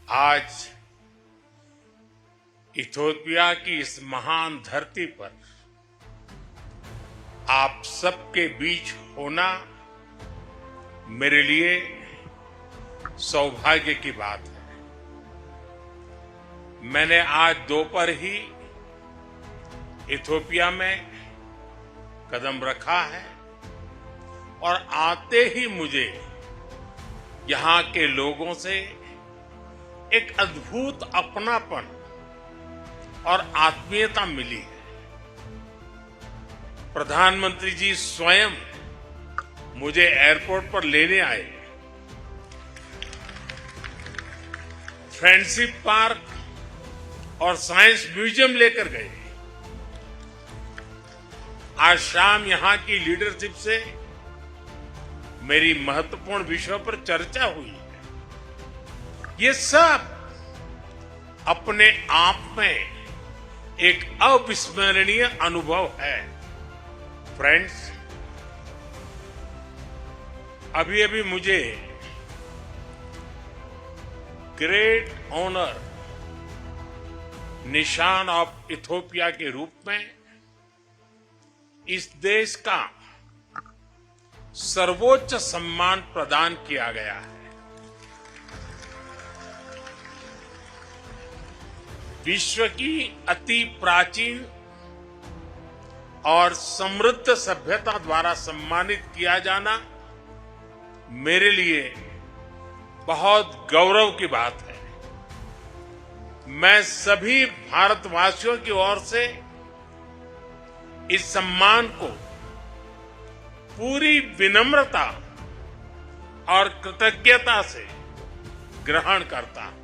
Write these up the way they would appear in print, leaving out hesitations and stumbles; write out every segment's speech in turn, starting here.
आज इथियोपिया की इस महान धरती पर आप सबके बीच होना मेरे लिए सौभाग्य की बात है। मैंने आज दोपहर ही इथियोपिया में कदम रखा है और आते ही मुझे यहां के लोगों से एक अद्भुत अपनापन और आत्मीयता मिली है। प्रधानमंत्री जी स्वयं मुझे एयरपोर्ट पर लेने आए, फ्रेंडशिप पार्क और साइंस म्यूजियम लेकर गए। आज शाम यहां की लीडरशिप से मेरी महत्वपूर्ण विषयों पर चर्चा हुई है। ये सब अपने आप में एक अविस्मरणीय अनुभव है। फ्रेंड्स, अभी अभी मुझे ग्रेट ऑनर निशान ऑफ इथियोपिया के रूप में इस देश का सर्वोच्च सम्मान प्रदान किया गया है। विश्व की अति प्राचीन और समृद्ध सभ्यता द्वारा सम्मानित किया जाना मेरे लिए बहुत गौरव की बात है। मैं सभी भारतवासियों की ओर से इस सम्मान को पूरी विनम्रता और कृतज्ञता से ग्रहण करता हूं।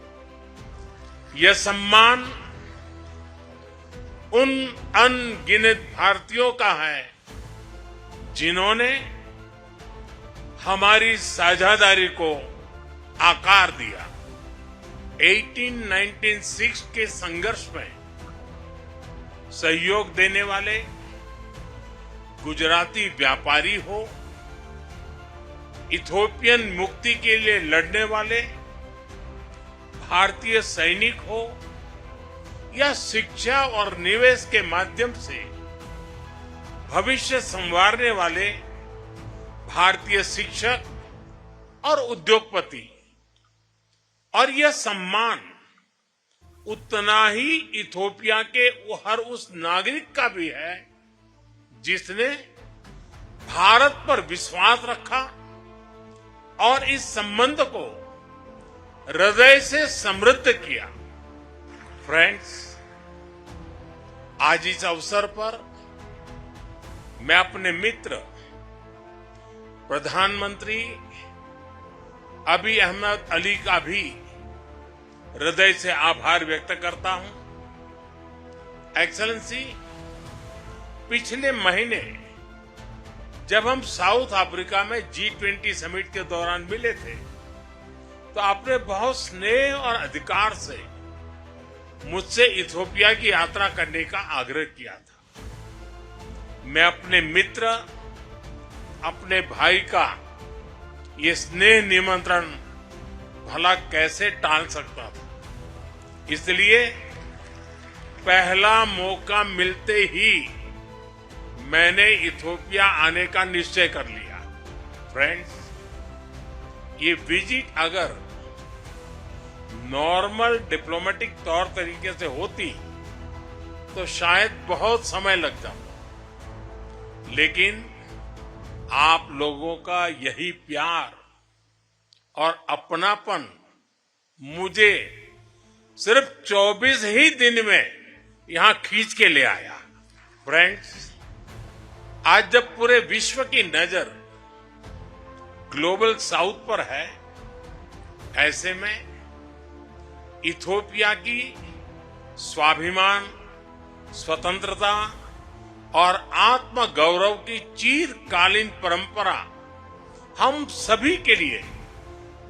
यह सम्मान उन अनगिनत भारतीयों का है जिन्होंने हमारी साझेदारी को आकार दिया। 1896 के संघर्ष में सहयोग देने वाले गुजराती व्यापारी हो, इथियोपियन मुक्ति के लिए लड़ने वाले भारतीय सैनिक हो या शिक्षा और निवेश के माध्यम से भविष्य संवारने वाले भारतीय शिक्षक और उद्योगपति, और यह सम्मान उतना ही इथियोपिया के हर उस नागरिक का भी है जिसने भारत पर विश्वास रखा और इस संबंध को हृदय से समृद्ध किया। फ्रेंड्स, आज इस अवसर पर मैं अपने मित्र प्रधानमंत्री अबी अहमद अली का भी हृदय से आभार व्यक्त करता हूं। एक्सेलेंसी, पिछले महीने जब हम साउथ अफ्रीका में G20 समिट के दौरान मिले थे तो आपने बहुत स्नेह और अधिकार से मुझसे इथियोपिया की यात्रा करने का आग्रह किया था। मैं अपने मित्र, अपने भाई का ये स्नेह निमंत्रण भला कैसे टाल सकता था। इसलिए पहला मौका मिलते ही मैंने इथियोपिया आने का निश्चय कर लिया। फ्रेंड्स, ये विजिट अगर नॉर्मल डिप्लोमेटिक तौर तरीके से होती तो शायद बहुत समय लग जाता, लेकिन आप लोगों का यही प्यार और अपनापन मुझे सिर्फ 24 ही दिन में यहां खींच के ले आया। फ्रेंड्स, आज जब पूरे विश्व की नजर ग्लोबल साउथ पर है, ऐसे में इथियोपिया की स्वाभिमान, स्वतंत्रता और आत्म गौरव की चिरकालीन परंपरा हम सभी के लिए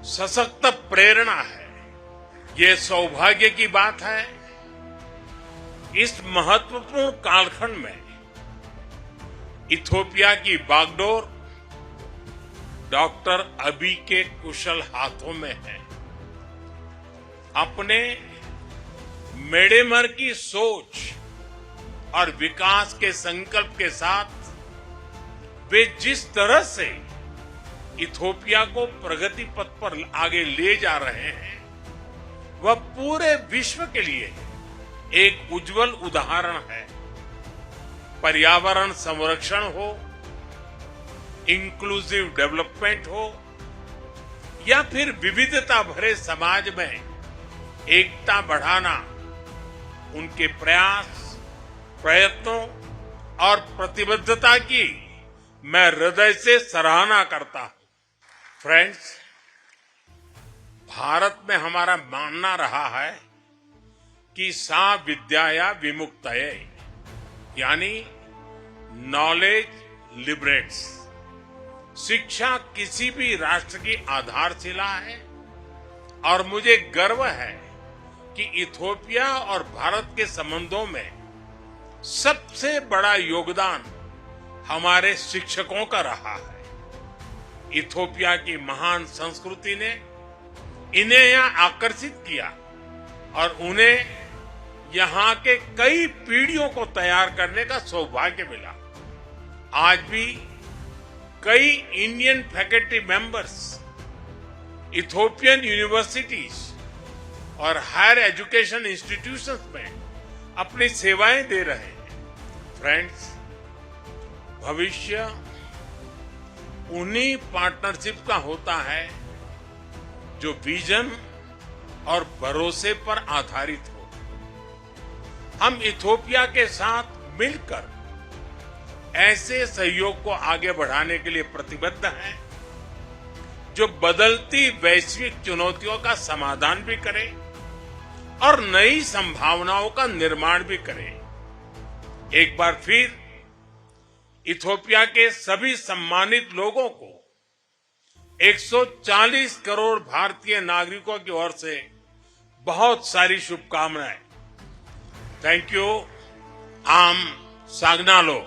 सशक्त प्रेरणा है। ये सौभाग्य की बात है इस महत्वपूर्ण कालखंड में इथियोपिया की बागडोर डॉक्टर अबी के कुशल हाथों में है। अपने मेडेमर की सोच और विकास के संकल्प के साथ वे जिस तरह से इथोपिया को प्रगति पथ पर आगे ले जा रहे हैं वह पूरे विश्व के लिए एक उज्जवल उदाहरण है। पर्यावरण संरक्षण हो, इंक्लूसिव डेवलपमेंट हो या फिर विविधता भरे समाज में एकता बढ़ाना, उनके प्रयास, प्रयत्नों और प्रतिबद्धता की मैं हृदय से सराहना करता हूं। फ्रेंड्स, भारत में हमारा मानना रहा है कि सा विद्याया विमुक्तये, यानी नॉलेज लिबरेट्स। शिक्षा किसी भी राष्ट्र की आधारशिला है और मुझे गर्व है कि इथोपिया और भारत के संबंधों में सबसे बड़ा योगदान हमारे शिक्षकों का रहा है। इथोपिया की महान संस्कृति ने इन्हें यहां आकर्षित किया और उन्हें यहां के कई पीढ़ियों को तैयार करने का सौभाग्य मिला। आज भी कई Indian faculty members Ethiopian universities और हायर एजुकेशन इंस्टीट्यूशंस में अपनी सेवाएं दे रहे हैं। फ्रेंड्स, भविष्य उन्हीं पार्टनरशिप का होता है जो विजन और भरोसे पर आधारित हो। हम इथोपिया के साथ मिलकर ऐसे सहयोग को आगे बढ़ाने के लिए प्रतिबद्ध हैं जो बदलती वैश्विक चुनौतियों का समाधान भी करे और नई संभावनाओं का निर्माण भी करे। एक बार फिर इथोपिया के सभी सम्मानित लोगों को 140 करोड़ भारतीय नागरिकों की ओर से बहुत सारी शुभकामनाएं। Thank you. आम सागनालो।